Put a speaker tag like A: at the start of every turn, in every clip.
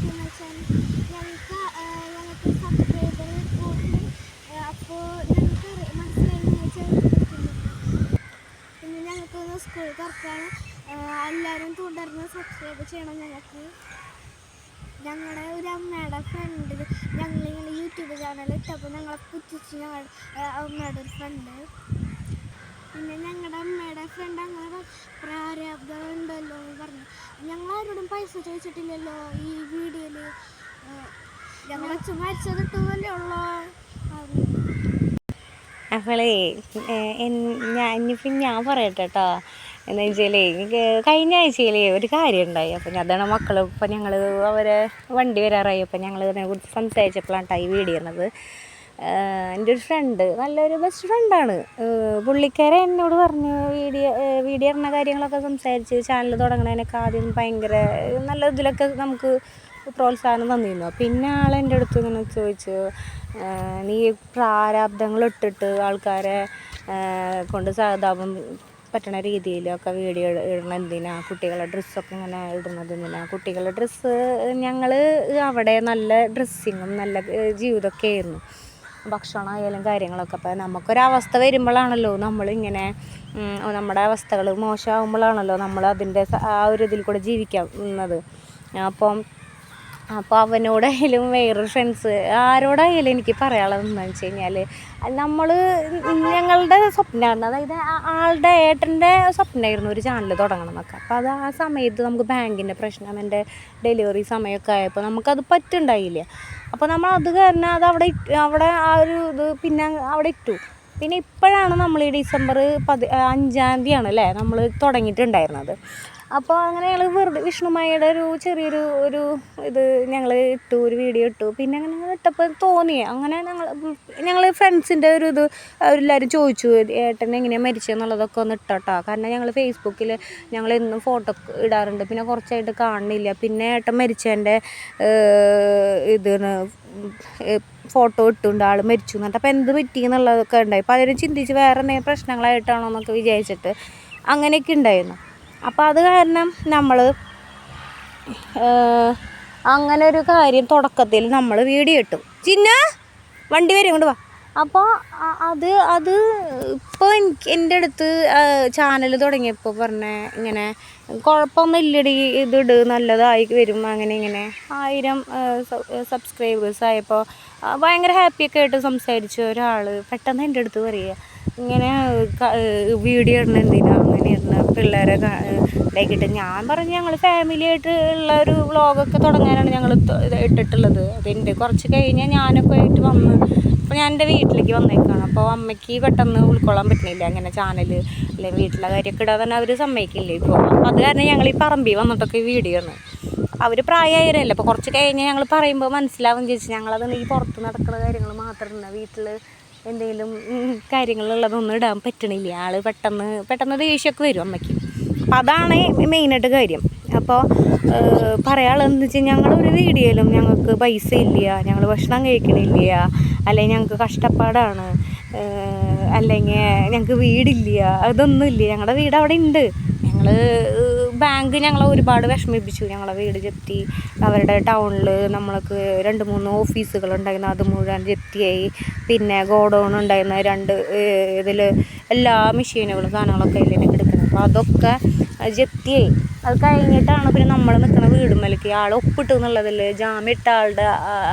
A: ഞങ്ങളുടെ വെച്ചാൽ ഞങ്ങൾക്ക് സബ്സ്ക്രൈബർ കൂട്ടി. അപ്പോൾ ഞങ്ങൾക്ക് മനസ്സിലായി വെച്ചാൽ പിന്നെ ഞങ്ങൾക്കൊന്ന് സ്കൂൾ തുറക്കാണ്. എല്ലാവരും തുടർന്ന് സബ്സ്ക്രൈബ് ചെയ്യണം. ഞങ്ങളുടെ ഒരു അമ്മയുടെ ഫ്രണ്ട് ഞങ്ങളിങ്ങനെ യൂട്യൂബ് ചാനൽ ഇട്ടപ്പോൾ ഞങ്ങളെ പുച്ഛിച്ച് ഞങ്ങളുടെ അമ്മയുടെ ഒരു ഫ്രണ്ട്. പിന്നെ ഞങ്ങളുടെ അമ്മയുടെ ഫ്രണ്ട് അങ്ങനെ പ്രാരാബ്ദം ഉണ്ടല്ലോ എന്ന് പറഞ്ഞു. ഞങ്ങളാരോടും പൈസ ചോദിച്ചിട്ടില്ലല്ലോ ഈ വീഡിയോയിൽ. ഞങ്ങൾ മരിച്ചതിട്ടുമല്ലേ ഉള്ളൂ.
B: അപ്പോളേ ഞാൻ പറയട്ടെ കേട്ടോ. എന്താ വെച്ചാൽ കഴിഞ്ഞ ആഴ്ചയിൽ ഒരു കാര്യം ഉണ്ടായി. അപ്പം അതാണ് മക്കൾ ഇപ്പം ഞങ്ങൾ അവരെ വണ്ടി വരാറായി. അപ്പം ഞങ്ങൾ ഇതിനെക്കുറിച്ച് സംസാരിച്ചപ്പോഴാണ് ഈ വീഡിയോ ചെയ്യുന്നത്. എൻ്റെ ഒരു ഫ്രണ്ട്, നല്ലൊരു ബെസ്റ്റ് ഫ്രണ്ടാണ്. പുള്ളിക്കാരെ എന്നോട് പറഞ്ഞു വീഡിയോ ഇടുന്ന കാര്യങ്ങളൊക്കെ സംസാരിച്ച് ചാനൽ തുടങ്ങണതിനൊക്കെ ആദ്യം ഭയങ്കര നല്ല ഇതിലൊക്കെ നമുക്ക് പ്രോത്സാഹനം തന്നിരുന്നു. പിന്നെ ആളെൻ്റെ അടുത്ത് ഇങ്ങനെ ചോദിച്ചു, നീ പ്രാരാബ്ദങ്ങൾ ഇട്ടിട്ട് ആൾക്കാരെ കൊണ്ട് സഹതാപം പറ്റണ രീതിയിലൊക്കെ വീഡിയോ ഇടണം എന്തിനാ? കുട്ടികളുടെ ഡ്രസ്സൊക്കെ ഇങ്ങനെ ഇടുന്നത് എന്തിനാ? കുട്ടികളുടെ ഡ്രസ്സ് ഞങ്ങൾ അവിടെ നല്ല ഡ്രസ്സിങ്ങും നല്ല ജീവിതമൊക്കെ ആയിരുന്നു, ഭക്ഷണമായാലും കാര്യങ്ങളൊക്കെ. അപ്പം നമുക്കൊരവസ്ഥ വരുമ്പോഴാണല്ലോ നമ്മളിങ്ങനെ നമ്മുടെ അവസ്ഥകൾ മോശമാകുമ്പോഴാണല്ലോ നമ്മൾ അതിൻ്റെ ആ ഒരു ഇതിൽ കൂടെ ജീവിക്കുന്നത്. അപ്പോൾ അവനോടായാലും വേറൊരു ഫ്രണ്ട്സ് ആരോടായാലും എനിക്ക് പറയാനുള്ളത് എന്താണെന്ന് വെച്ച് കഴിഞ്ഞാൽ, നമ്മൾ ഞങ്ങളുടെ സ്വപ്നമായിരുന്നു, അതായത് ആളുടെ ഏട്ടൻ്റെ സ്വപ്നമായിരുന്നു ഒരു ചാനൽ തുടങ്ങണം എന്നൊക്കെ. അപ്പോൾ അത് ആ സമയത്ത് നമുക്ക് ബാങ്കിൻ്റെ പ്രശ്നം, എൻ്റെ ഡെലിവറി സമയമൊക്കെ ആയപ്പോൾ നമുക്കത് പറ്റുണ്ടായില്ല. അപ്പോൾ നമ്മൾ അത് കാരണം അത് അവിടെ ആ ഒരു ഇത് പിന്നെ അവിടെ ഇട്ടു. പിന്നെ ഇപ്പോഴാണ് നമ്മൾ ഈ ഡിസംബർ 5 അല്ലേ നമ്മൾ തുടങ്ങിയിട്ടുണ്ടായിരുന്നത്. അപ്പോൾ അങ്ങനെ ഞങ്ങൾ വെറുതെ വിഷ്ണുമായയുടെ ഒരു ചെറിയൊരു ഇത് ഞങ്ങൾ ഇട്ടു, ഒരു വീഡിയോ ഇട്ടു. പിന്നെ അങ്ങനെ ഇട്ടപ്പോൾ തോന്നി, അങ്ങനെ ഞങ്ങൾ ഫ്രണ്ട്സിൻ്റെ ഒരു ഇത് എല്ലാവരും ചോദിച്ചു ഏട്ടൻ എങ്ങനെയാണ് മരിച്ചതെന്നുള്ളതൊക്കെ ഒന്ന് ഇട്ടോട്ടോ. കാരണം ഞങ്ങൾ ഫേസ്ബുക്കിൽ ഞങ്ങൾ എന്നും ഫോട്ടോ ഇടാറുണ്ട്. പിന്നെ കുറച്ചായിട്ട് കാണുന്നില്ല. പിന്നെ ഏട്ടൻ മരിച്ചതിൻ്റെ ഇതിന് ഫോട്ടോ ഇട്ടുണ്ട്, ആൾ മരിച്ചു എന്നിട്ട്. അപ്പോൾ എന്ത് പറ്റി എന്നുള്ളതൊക്കെ ഉണ്ടായി. അപ്പോൾ അതിന് ചിന്തിച്ച് വേറെ എന്തെങ്കിലും പ്രശ്നങ്ങളായിട്ടാണോ എന്നൊക്കെ വിചാരിച്ചിട്ട് അങ്ങനെയൊക്കെ ഉണ്ടായിരുന്നു. അപ്പോൾ അത് കാരണം നമ്മൾ അങ്ങനെ ഒരു കാര്യം തുടക്കത്തിൽ നമ്മൾ വീഡിയോ ഇട്ടു. ചിന്ന വണ്ടി വരും കൊണ്ട് വാ. അപ്പോൾ അത് ഇപ്പോൾ എൻ്റെ അടുത്ത് ചാനൽ തുടങ്ങിയപ്പോൾ ഇങ്ങനെ കുഴപ്പമൊന്നുമില്ലടി, ഇതിട് നല്ലതായി വരും, അങ്ങനെ 1000 സബ്സ്ക്രൈബേഴ്സ് ആയപ്പോൾ ഭയങ്കര ഹാപ്പിയൊക്കെ ആയിട്ട് സംസാരിച്ച ഒരാൾ പെട്ടെന്ന് എൻ്റെ അടുത്ത് പറയുക, ഇങ്ങനെ വീഡിയോ ഇടണം എന്തിനാ, അങ്ങനെ ഇടണം പിള്ളേരെ ഇതാക്കിയിട്ട്. ഞാൻ പറഞ്ഞു ഞങ്ങൾ ഫാമിലിയായിട്ട് ഉള്ള ഒരു വ്ളോഗൊക്കെ തുടങ്ങാനാണ് ഞങ്ങൾ ഇട്ടിട്ടുള്ളത്. അതിൻ്റെ കുറച്ച് കഴിഞ്ഞാൽ ഞാനൊക്കെ ആയിട്ട് വന്ന് അപ്പോൾ ഞാൻ എൻ്റെ വീട്ടിലേക്ക് വന്നേക്കാണ്. അപ്പോൾ അമ്മയ്ക്ക് പെട്ടെന്ന് ഉൾക്കൊള്ളാൻ പറ്റുന്നില്ല അങ്ങനെ ചാനൽ അല്ലെങ്കിൽ വീട്ടിലെ കാര്യമൊക്കെ ഇടാൻ തന്നെ അവർ സമ്മതിക്കില്ല ഇപ്പോൾ. അപ്പോൾ അത് കാരണം ഞങ്ങൾ ഈ പറമ്പിൽ വന്നിട്ടൊക്കെ വീഡിയോ ആണ്. അവർ പ്രായമായവരല്ല. അപ്പോൾ കുറച്ച് കഴിഞ്ഞാൽ ഞങ്ങൾ പറയുമ്പോൾ മനസ്സിലാവും ചേച്ചി, ഞങ്ങളത് ഈ പുറത്ത് നടക്കുന്ന കാര്യങ്ങൾ മാത്രമല്ല, വീട്ടിൽ എന്തെങ്കിലും കാര്യങ്ങളുള്ളതൊന്നും ഇടാൻ പറ്റണില്ല. ആൾ പെട്ടെന്ന് ദേഷ്യമൊക്കെ വരും അമ്മയ്ക്ക്. അപ്പോൾ അതാണ് മെയിനായിട്ട് കാര്യം. അപ്പോൾ പറയാനുള്ളതെന്ന് വെച്ചാൽ ഞങ്ങളൊരു വീഡിയോയിലും ഞങ്ങൾക്ക് പൈസ ഇല്ല, ഞങ്ങൾ ഭക്ഷണം കഴിക്കണില്ല, അല്ലെങ്കിൽ ഞങ്ങൾക്ക് കഷ്ടപ്പാടാണ്, അല്ലെങ്കിൽ ഞങ്ങൾക്ക് വീടില്ല, അതൊന്നുമില്ല. ഞങ്ങളുടെ വീട് അവിടെ ഉണ്ട്. ബാങ്ക് ഞങ്ങളെ ഒരുപാട് വിഷമിപ്പിച്ചു. ഞങ്ങളെ വീട് ജപ്തി, അവരുടെ ടൗണിൽ നമ്മൾക്ക് 2-3 ഓഫീസുകളുണ്ടായിരുന്നു, അത് മുഴുവൻ ജപ്തിയായി. പിന്നെ ഗോഡൗൺ ഉണ്ടായിരുന്ന 2 ഇതിൽ എല്ലാ മെഷീനുകളും സാധനങ്ങളൊക്കെ അതിലേക്ക് എടുക്കുന്നത്. അപ്പോൾ അതൊക്കെ ജപ്തിയായി. അത് കഴിഞ്ഞിട്ടാണ് പിന്നെ നമ്മൾ നിൽക്കുന്ന വീടുമ്മലേക്ക് ആൾ ഒപ്പിട്ടു എന്നുള്ളതിൽ ജാമ്യം ഇട്ട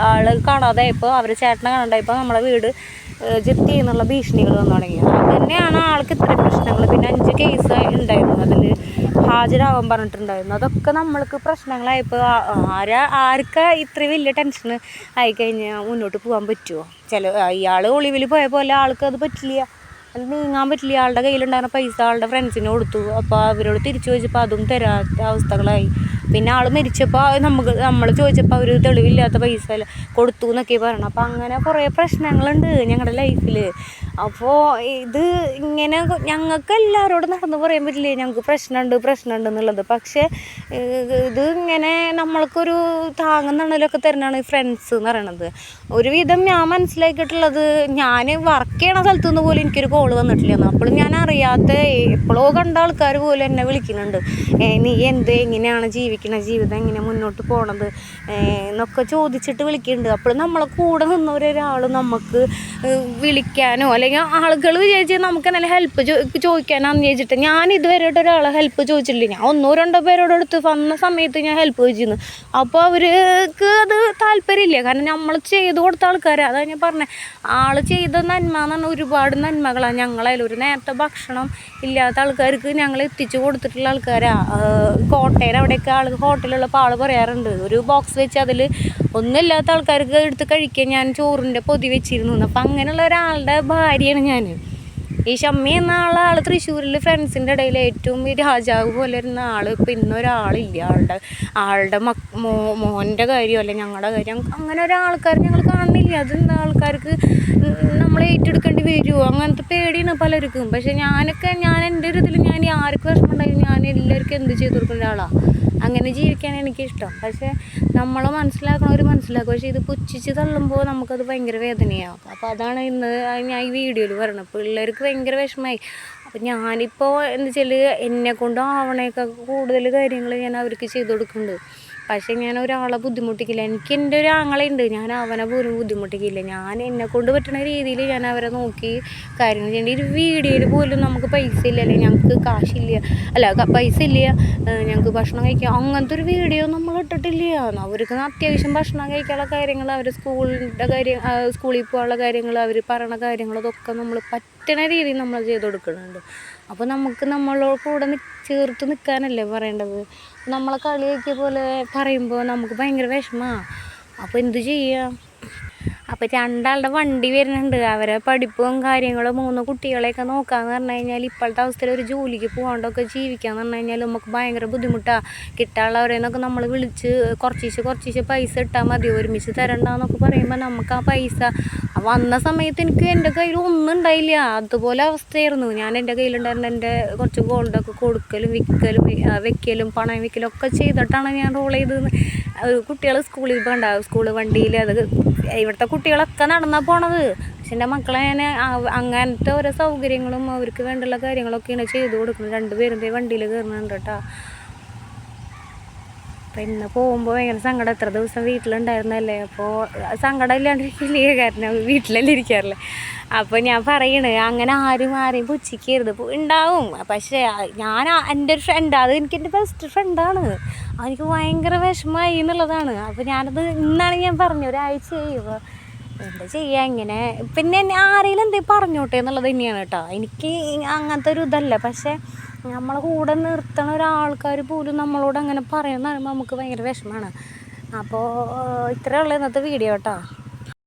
B: ആൾ കാണാതായപ്പോൾ, അവർ ചേട്ടനെ കാണാതായപ്പോൾ നമ്മളെ വീട് ജപ്തി ചെയ്യുന്നുള്ള ഭീഷണികൾ വന്നു തുടങ്ങി. അത് തന്നെയാണ് ആൾക്ക് ഇത്രയും പ്രശ്നങ്ങൾ. പിന്നെ 5 കേസ് ഉണ്ടായിരുന്നു, അതിൽ ഹാജരാകാൻ പറഞ്ഞിട്ടുണ്ടായിരുന്നു. അതൊക്കെ നമ്മൾക്ക് പ്രശ്നങ്ങളായപ്പോൾ ആർക്കാ ഇത്ര വലിയ ടെൻഷൻ ആയിക്കഴിഞ്ഞാൽ മുന്നോട്ട് പോകാൻ പറ്റുമോ? ഇയാൾ ഒളിവിൽ പോയ പോലെ ആൾക്ക് അത് പറ്റില്ല, അത് നീങ്ങാൻ പറ്റില്ല. ആളുടെ കയ്യിലുണ്ടായിരുന്ന പൈസ ആളുടെ ഫ്രണ്ട്സിന് കൊടുത്തു. അപ്പോൾ അവരോട് തിരിച്ചു ചോദിച്ചപ്പോൾ അതും തരാത്ത അവസ്ഥകളായി. പിന്നെ ആൾ മരിച്ചപ്പോൾ നമ്മൾ ചോദിച്ചപ്പോൾ അവർ തെളിവില്ലാത്ത പൈസ കൊടുത്തു എന്നൊക്കെ പറയണം. അപ്പോൾ അങ്ങനെ കുറേ പ്രശ്നങ്ങളുണ്ട് ഞങ്ങളുടെ ലൈഫിൽ. അപ്പോൾ ഇത് ഇങ്ങനെ ഞങ്ങൾക്ക് എല്ലാവരോടും നടന്നു പറയാൻ പറ്റില്ലേ ഞങ്ങൾക്ക് പ്രശ്നമുണ്ട് എന്നുള്ളത്. പക്ഷേ ഇത് ഇങ്ങനെ നമ്മൾക്കൊരു താങ്ങും തണലൊക്കെ തരുന്നതാണ് ഈ ഫ്രണ്ട്സ് എന്ന് പറയണത്. ഒരുവിധം ഞാൻ മനസ്സിലാക്കിയിട്ടുള്ളത്, ഞാൻ വർക്ക് ചെയ്യണ സ്ഥലത്തു നിന്ന് പോലും എനിക്കൊരു കോൾ വന്നിട്ടില്ലെന്ന്. അപ്പോഴും ഞാൻ അറിയാത്ത എപ്പോഴോ കണ്ട ആൾക്കാർ പോലും എന്നെ വിളിക്കുന്നുണ്ട്, നീ എങ്ങനെയാണ് ജീവിക്കണ, ജീവിതം എങ്ങനെ മുന്നോട്ട് പോകണത് എന്നൊക്കെ ചോദിച്ചിട്ട് വിളിക്കുന്നുണ്ട്. അപ്പോഴും നമ്മളെ കൂടെ നിന്നൊരാൾ നമുക്ക് വിളിക്കാനോ അല്ലെങ്കിൽ ആളുകൾ വിചാരിച്ചാൽ നമുക്ക് എന്തെങ്കിലും ഹെൽപ്പ് ചോദിക്കാനാന്ന് ചോദിച്ചിട്ട് ഞാൻ ഇതുവരെയായിട്ട് ഒരാളെ ഹെൽപ്പ് ചോദിച്ചിട്ടില്ല. ഞാൻ 1-2 പേരോട് അടുത്ത് വന്ന സമയത്ത് ഞാൻ ഹെൽപ്പ് ചോദിച്ചിരുന്നു. അപ്പോൾ അവർക്ക് അത് താല്പര്യമില്ല. കാരണം നമ്മൾ ചെയ്തു കൊടുത്ത ആൾക്കാരാണ്. അതാണ് ഞാൻ പറഞ്ഞത്, ആൾ ചെയ്ത നന്മ എന്ന് പറഞ്ഞാൽ ഒരുപാട് നന്മകളാണ്. ഞങ്ങളതിൽ ഒരു നേരത്തെ ഭക്ഷണം ഇല്ലാത്ത ആൾക്കാർക്ക് ഞങ്ങൾ എത്തിച്ചു കൊടുത്തിട്ടുള്ള ആൾക്കാരാണ്. കോട്ടയം അവിടെയൊക്കെ ഹോട്ടലുള്ളപ്പോൾ ആൾ പറയാറുണ്ട്, ഒരു ബോക്സ് വെച്ച് അതിൽ ഒന്നുമില്ലാത്ത ആൾക്കാർക്ക് എടുത്ത് കഴിക്കാൻ ഞാൻ ചോറിൻ്റെ പൊതി വെച്ചിരുന്നു. അപ്പം അങ്ങനെയുള്ള ഒരാളുടെ ഭാര്യയാണ് ഞാൻ. ഈ ഷമ്മി എന്ന ആൾ തൃശ്ശൂരിൽ ഫ്രണ്ട്സിൻ്റെ ഇടയിൽ ഏറ്റവും രാജാവ് പോലെ ഇരുന്ന ആൾ ഇപ്പം ഇന്നൊരാളില്ല. ആളുടെ മോൻ്റെ കാര്യം അല്ല ഞങ്ങളുടെ കാര്യം, അങ്ങനെ ഒരാൾക്കാർ ഞങ്ങൾ കാണുന്നില്ല. അത് ആൾക്കാർക്ക് നമ്മൾ ഏറ്റെടുക്കേണ്ടി വരുമോ അങ്ങനത്തെ പേടിയാണ് പലർക്കും. പക്ഷേ ഞാൻ എൻ്റെ ഒരു ഇതിൽ ഞാൻ ആർക്ക് വിഷമം ഉണ്ടായി ഞാൻ എല്ലാവർക്കും എന്ത് ചെയ്ത് കൊടുക്കുന്ന ഒരാളാണ്. അങ്ങനെ ജീവിക്കാൻ എനിക്കിഷ്ടം. പക്ഷേ നമ്മളെ മനസ്സിലാക്കണവർ മനസ്സിലാക്കും. പക്ഷേ ഇത് പുച്ഛിച്ച് തള്ളുമ്പോൾ നമുക്കത് ഭയങ്കര വേദനയാവും. അപ്പോൾ അതാണ് ഇന്ന് ഞാൻ ഈ വീഡിയോയിൽ പറയണത്. പിള്ളേർക്ക് ഭയങ്കര വിഷമമായി. അപ്പം ഞാനിപ്പോൾ എന്താ വെച്ചാൽ എന്നെക്കൊണ്ട് ആവണേക്കാൾ കൂടുതൽ കാര്യങ്ങൾ ഞാൻ അവർക്ക് ചെയ്ത് കൊടുക്കുന്നുണ്ട്. പക്ഷേ ഞാൻ ഒരാളെ ബുദ്ധിമുട്ടിക്കില്ല. എനിക്ക് എൻ്റെ ഒരു ആങ്ങളുണ്ട്, ഞാൻ അവനെ പോലും ബുദ്ധിമുട്ടിക്കില്ല. ഞാൻ എന്നെക്കൊണ്ട് പറ്റുന്ന രീതിയിൽ ഞാൻ അവരെ നോക്കി കാര്യങ്ങൾ ചെയ്യേണ്ടി. ഒരു വീഡിയോയിൽ പോലും നമുക്ക് പൈസ ഇല്ല, അല്ലെങ്കിൽ ഞങ്ങൾക്ക് കാശില്ല, പൈസ ഇല്ല, ഞങ്ങൾക്ക് ഭക്ഷണം കഴിക്കാം, അങ്ങനത്തെ ഒരു വീഡിയോ നമ്മൾ ഇട്ടിട്ടില്ല. അവർക്ക് അത്യാവശ്യം ഭക്ഷണം കഴിക്കാനുള്ള കാര്യങ്ങൾ, അവർ സ്കൂളിൽ പോകാനുള്ള കാര്യങ്ങൾ, അവർ പറയണ കാര്യങ്ങൾ, അതൊക്കെ നമ്മൾ പറ്റണ രീതിയിൽ നമ്മൾ ചെയ്ത് കൊടുക്കുന്നുണ്ട്. അപ്പോൾ നമുക്ക് നമ്മളോട് കൂടെ ചേർത്ത് നിൽക്കാനല്ലേ പറയേണ്ടത്. നമ്മളെ കളിയാക്കിയ പോലെ പറയുമ്പോൾ നമുക്ക് ഭയങ്കര വിഷമമാണ്. അപ്പോൾ എന്ത് ചെയ്യുക? അപ്പോൾ 2 ആളുടെ വണ്ടി വരുന്നുണ്ട്. അവരെ പഠിപ്പും കാര്യങ്ങളും 3 കുട്ടികളെയൊക്കെ നോക്കാമെന്ന് പറഞ്ഞു കഴിഞ്ഞാൽ ഇപ്പോഴത്തെ അവസ്ഥയിൽ ഒരു ജോലിക്ക് പോകാണ്ടൊക്കെ ജീവിക്കാമെന്ന് പറഞ്ഞു കഴിഞ്ഞാൽ നമുക്ക് ഭയങ്കര ബുദ്ധിമുട്ടാണ്. കിട്ടാനുള്ളവരെ നിന്നൊക്കെ നമ്മൾ വിളിച്ച് കുറച്ച് പൈസ ഇട്ടാൽ മതി, ഒരുമിച്ച് തരണ്ടെന്നൊക്കെ പറയുമ്പോൾ നമുക്ക് ആ പൈസ വന്ന സമയത്ത് എനിക്ക് എൻ്റെ കയ്യിൽ ഒന്നും ഉണ്ടായില്ല. അതുപോലെ അവസ്ഥയായിരുന്നു. ഞാൻ എൻ്റെ കയ്യിലുണ്ടായിരുന്ന എൻ്റെ കുറച്ച് ഗോൾഡൊക്കെ കൊടുക്കലും വെക്കലും പണയം വെക്കലും ഒക്കെ ചെയ്തിട്ടാണ് ഞാൻ റോൾ ചെയ്തത്. കുട്ടികൾ സ്കൂളിൽ പോകണ്ടാവും, സ്കൂൾ വണ്ടിയിൽ, അത് ഇവിടുത്തെ കുട്ടികളൊക്കെ നടന്നാണ് പോണത്. പക്ഷെ എൻ്റെ മക്കളെ ഞാൻ അങ്ങനത്തെ ഓരോ സൗകര്യങ്ങളും അവർക്ക് വേണ്ടുള്ള കാര്യങ്ങളൊക്കെയാണ് ചെയ്ത് കൊടുക്കുന്നത്. 2 പേരും വണ്ടിയിൽ കയറുന്നുണ്ട് കേട്ടോ. അപ്പം ഇന്ന് പോകുമ്പോൾ ഭയങ്കര സങ്കടം. എത്ര ദിവസം വീട്ടിലുണ്ടായിരുന്നല്ലേ, അപ്പോൾ സങ്കടം ഇല്ലാണ്ടിരിക്കില്ലേ, കാരണം വീട്ടിലല്ലേ ഇരിക്കാറില്ലേ. അപ്പോൾ ഞാൻ പറയണേ, അങ്ങനെ ആരെയും പുച്ഛിക്കരുത്. ഉണ്ടാവും, പക്ഷേ എൻ്റെ ഒരു ഫ്രണ്ട്, അത് എൻ്റെ ബെസ്റ്റ് ഫ്രണ്ടാണ്. എനിക്ക് ഭയങ്കര വിഷമമായി എന്നുള്ളതാണ്. അപ്പോൾ ഞാനത് ഇന്നാണ് ഞാൻ പറഞ്ഞു, ഒരാഴ്ച ചെയ്യുമ്പോൾ എന്താ ചെയ്യുക ഇങ്ങനെ. പിന്നെ ആരെങ്കിലും എന്തെങ്കിലും പറഞ്ഞോട്ടെ എന്നുള്ളത് തന്നെയാണ് കേട്ടോ. എനിക്ക് അങ്ങനത്തെ ഒരു ഇതല്ല. പക്ഷേ നമ്മളെ കൂടെ നിർത്തണ ഒരാൾക്കാർ പോലും നമ്മളോട് അങ്ങനെ പറയുന്ന നമുക്ക് ഭയങ്കര വിഷമമാണ്. അപ്പോൾ ഇത്രയേ ഉള്ളൂ ഇന്നത്തെ വീഡിയോ കേട്ടോ.